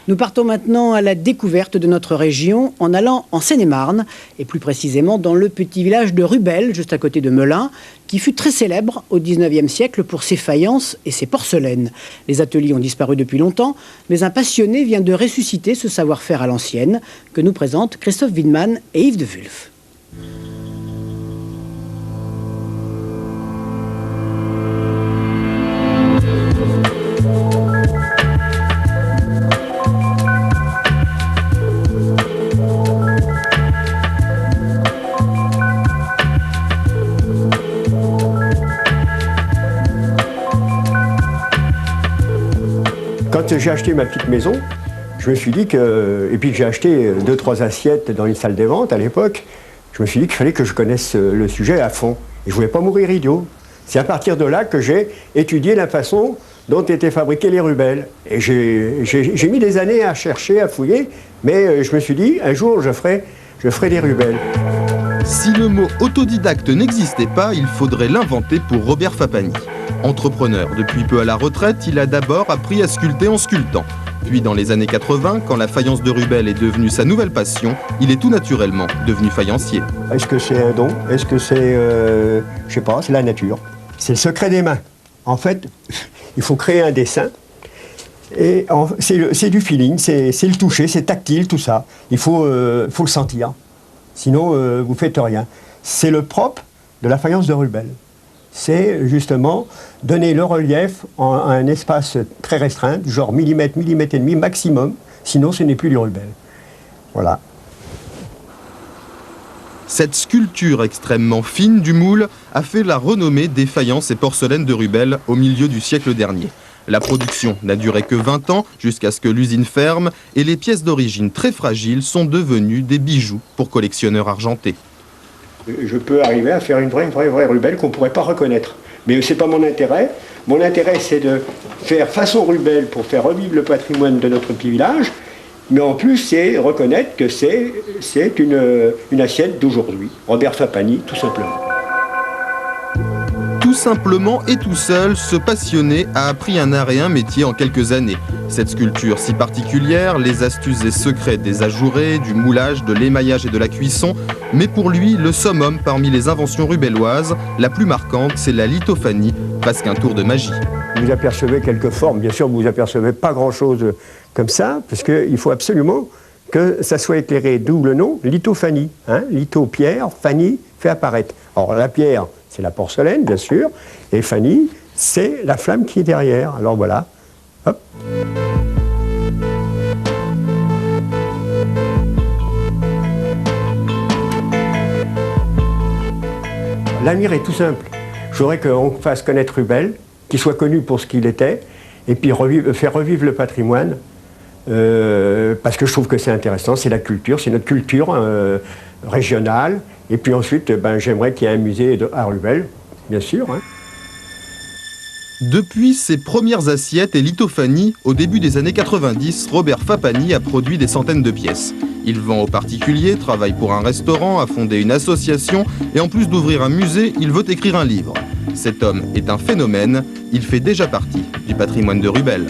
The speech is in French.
Nous partons maintenant à la découverte de notre région en allant en Seine-et-Marne, et plus précisément dans le petit village de Rubel, juste à côté de Melun, qui fut très célèbre au XIXe siècle pour ses faïences et ses porcelaines. Les ateliers ont disparu depuis longtemps, mais un passionné vient de ressusciter ce savoir-faire à l'ancienne, que nous présentent Christophe Widmann et Yves de Wulf. Quand j'ai acheté ma petite maison, je me suis dit que, et puis que j'ai acheté 2-3 assiettes dans une salle des ventes à l'époque, je me suis dit qu'il fallait que je connaisse le sujet à fond. Et je ne voulais pas mourir idiot. C'est à partir de là que j'ai étudié la façon dont étaient fabriqués les rubelles. Et j'ai mis des années à chercher, à fouiller, mais je me suis dit, un jour, je ferai des rubelles. Si le mot autodidacte n'existait pas, il faudrait l'inventer pour Robert Fapani. Entrepreneur depuis peu à la retraite, il a d'abord appris à sculpter en sculptant. Puis dans les années 80, quand la faïence de Rubel est devenue sa nouvelle passion, il est tout naturellement devenu faïencier. Est-ce que c'est un don? Est-ce que c'est, je sais pas, c'est la nature? C'est le secret des mains. En fait, il faut créer un dessin. Et c'est du feeling, c'est le toucher, c'est tactile, tout ça. Il faut le sentir. Sinon, vous faites rien. C'est le propre de la faïence de Rubel. C'est justement donner le relief en un espace très restreint, du genre millimètre, millimètre et demi maximum, sinon ce n'est plus du Rubel. Voilà. Cette sculpture extrêmement fine du moule a fait la renommée des faïences et porcelaines de Rubel au milieu du siècle dernier. La production n'a duré que 20 ans jusqu'à ce que l'usine ferme et les pièces d'origine très fragiles sont devenues des bijoux pour collectionneurs argentés. Je peux arriver à faire une vraie Rubel qu'on ne pourrait pas reconnaître. Mais ce n'est pas mon intérêt. Mon intérêt, c'est de faire façon Rubel pour faire revivre le patrimoine de notre petit village. Mais en plus, c'est reconnaître que c'est une assiette d'aujourd'hui. Robert Fapani, tout simplement. Tout simplement et tout seul, ce passionné a appris un art et un métier en quelques années. Cette sculpture si particulière, les astuces et secrets des ajourés, du moulage, de l'émaillage et de la cuisson, mais pour lui, le summum parmi les inventions rubelloises, la plus marquante, c'est la lithophanie, presque un tour de magie. Vous apercevez quelques formes, bien sûr, vous apercevez pas grand-chose comme ça, parce qu'il faut absolument que ça soit éclairé, d'où le nom, lithophanie. Hein, litho, pierre, phanie, fait apparaître. Alors la pierre, c'est la porcelaine, bien sûr, et phanie, c'est la flamme qui est derrière. Alors voilà, hop. L'avenir est tout simple. Je voudrais qu'on fasse connaître Rubel, qu'il soit connu pour ce qu'il était, et puis faire revivre le patrimoine, parce que je trouve que c'est intéressant, c'est la culture, c'est notre culture régionale. Et puis ensuite, j'aimerais qu'il y ait un musée à Rubel, bien sûr. Hein. Depuis ses premières assiettes et lithophanies, au début des années 90, Robert Fapani a produit des centaines de pièces. Il vend aux particuliers, travaille pour un restaurant, a fondé une association et en plus d'ouvrir un musée, il veut écrire un livre. Cet homme est un phénomène, il fait déjà partie du patrimoine de Rubel.